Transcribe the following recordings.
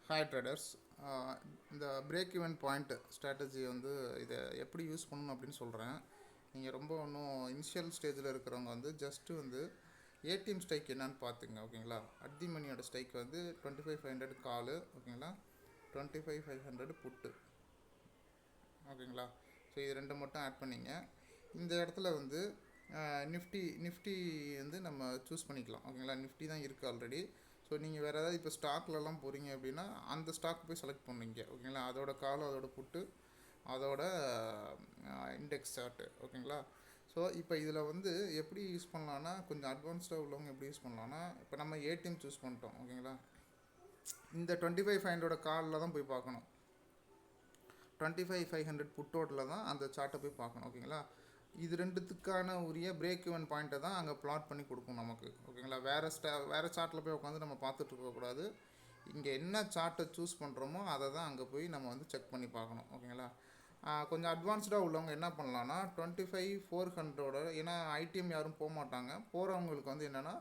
Hi traders. இந்த break even point strategy வந்து இதை எப்படி யூஸ் பண்ணணும் அப்படின்னு சொல்கிறேன். நீங்கள் ரொம்ப ஒன்றும் இனிஷியல் ஸ்டேஜில் இருக்கிறவங்க வந்து ஜஸ்ட்டு வந்து ஏடிஎம் ஸ்ட்ரைக் என்னன்னு பார்த்துங்க, ஓகேங்களா. அட் மணியோட ஸ்ட்ரைக் வந்து 25,500 காலு, ஓகேங்களா. 25,500 புட்டு, ஓகேங்களா. ஸோ இது ரெண்டு மட்டும் ஆட் பண்ணிங்க. இந்த இடத்துல வந்து நிஃப்டி வந்து நம்ம சூஸ் பண்ணிக்கலாம், ஓகேங்களா. நிஃப்டி தான் இருக்குது ஆல்ரெடி. ஸோ நீங்கள் வேறு ஏதாவது இப்போ ஸ்டாக்லலாம் போகிறீங்க அப்படின்னா அந்த ஸ்டாக் போய் செலக்ட் பண்ணுவீங்க, ஓகேங்களா. அதோட காலம், அதோட புட்டு, அதோட இண்டெக்ஸ் சார்ட்டு, ஓகேங்களா. ஸோ இப்போ இதில் வந்து எப்படி யூஸ் பண்ணலான்னா, கொஞ்சம் அட்வான்ஸ்டாக உள்ளவங்க எப்படி யூஸ் பண்ணலான்னா, இப்போ நம்ம ஏடிஎம் சூஸ் பண்ணிட்டோம், ஓகேங்களா. இந்த 25,500 காலில் தான் போய் பார்க்கணும். 25,500 புட்டோட்டில் தான் அந்த சார்ட்டை போய் பார்க்கணும், ஓகேங்களா. இது ரெண்டுத்துக்கான உரிய பிரேக் ஈவன் பாயிண்ட்டை தான் அங்கே பிளாட் பண்ணி கொடுக்கும் நமக்கு, ஓகேங்களா. வேறு சார்ட்டில் போய் உட்காந்து நம்ம பார்த்துட்டு இருக்கக்கூடாது. இங்கே என்ன சார்ட்டை சூஸ் பண்ணுறோமோ அதை தான் அங்கே போய் நம்ம வந்து செக் பண்ணி பார்க்கணும், ஓகேங்களா. கொஞ்சம் அட்வான்ஸ்டாக உள்ளவங்க என்ன பண்ணலான்னா 25,400, ஏன்னா ஐடிஎம் யாரும் போக மாட்டாங்க. போகிறவங்களுக்கு வந்து என்னென்னா,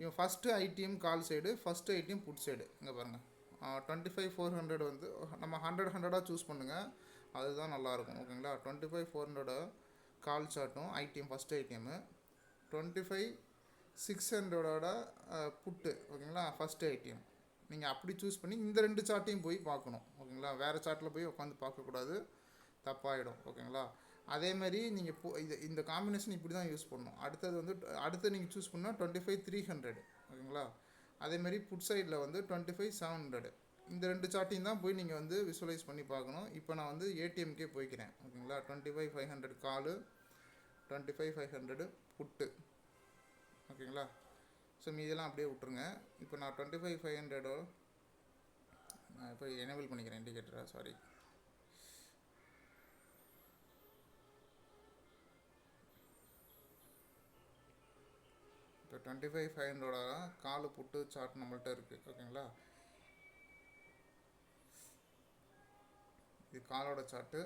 இவன் first ITM call side, first ITM put side. இங்கே பாருங்கள், 25,400 வந்து நம்ம 100 சூஸ் பண்ணுங்கள், அதுதான் நல்லாயிருக்கும், ஓகேங்களா. 25,400 கால் சார்ட்டும் ஐடிஎம் ஃபஸ்ட் ஐடிஎம்மு, 25,600 புட்டு, ஓகேங்களா, ஃபஸ்ட் ஐடிஎம். நீங்கள் அப்படி சூஸ் பண்ணி இந்த ரெண்டு சார்ட்டையும் போய் பார்க்கணும், ஓகேங்களா. வேறு சார்ட்டில் போய் உட்காந்து பார்க்கக்கூடாது, தப்பாகிடும், ஓகேங்களா. அதேமாதிரி நீங்கள் இந்த காம்பினேஷன் இப்படி தான் யூஸ் பண்ணணும். அடுத்தது நீங்கள் சூஸ் பண்ணால் 25,300, ஓகேங்களா. அதேமாதிரி புட் சைடில் வந்து 25,700. இந்த ரெண்டு சார்ட்டையும் தான் போய் நீங்கள் வந்து விசுவலைஸ் பண்ணி பார்க்கணும். இப்போ நான் வந்து ஏடிஎம்கே போய்க்கிறேன், ஓகேங்களா. 25,500 காலு, 25,500 புட்டு, ஓகேங்களா. ஸோ மீதெல்லாம் அப்படியே விட்டுருங்க. இப்போ நான் 25,500 நான் இப்போ எனேபிள் பண்ணிக்கிறேன் இண்டிகேட்டரை, சாரி. இப்போ 25,500 காலு புட்டு சார்ட் நம்மள்கிட்ட இருக்குது, ஓகேங்களா. இது காலோட சார்ட்டு,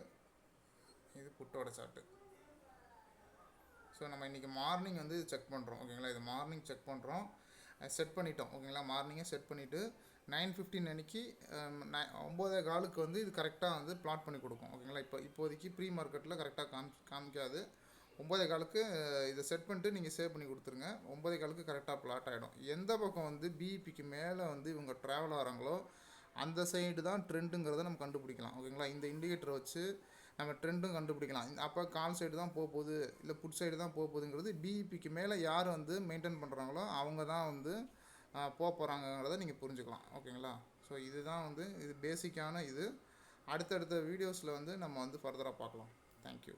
இது புட்டோட சார்ட்டு. ஸோ நம்ம இன்றைக்கி மார்னிங் வந்து செக் பண்ணுறோம், ஓகேங்களா. இது மார்னிங் செக் பண்ணுறோம், செட் பண்ணிட்டோம், ஓகேங்களா. மார்னிங்கே செட் பண்ணிவிட்டு 9:15 அன்றைக்கி 9:15 வந்து இது கரெக்டாக வந்து பிளாட் பண்ணி கொடுக்கும், ஓகேங்களா. இப்போதைக்கு ப்ரீ மார்க்கெட்டில் கரெக்டாக காமிக்காது. 9:15 இதை செட் பண்ணிட்டு நீங்கள் சேவ் பண்ணி கொடுத்துருங்க. 9:15 கரெக்டாக பிளாட் ஆகிடும். எந்த பக்கம் வந்து பிஇபிக்கு மேலே வந்து இவங்க ட்ராவல் ஆகிறாங்களோ அந்த சைடு தான் ட்ரெண்டுங்கிறத நம்ம கண்டுபிடிக்கலாம், ஓகேங்களா. இந்த இண்டிகேட்டரை வச்சு நம்ம ட்ரெண்டும் கண்டுபிடிக்கலாம். அப்போ கால் சைடு தான் போகுது, இல்லை புட் சைடு தான் போகுதுங்கிறது பிஇபிக்கு மேலே யார் வந்து மெயின்டைன் பண்ணுறாங்களோ அவங்க தான் வந்து போகிறாங்கிறத நீங்கள் புரிஞ்சுக்கலாம், ஓகேங்களா. ஸோ இதுதான் வந்து இது பேசிக்கான இது. அடுத்தடுத்த வீடியோஸில் வந்து நம்ம வந்து ஃபர்தராக பார்க்கலாம். தேங்க்யூ.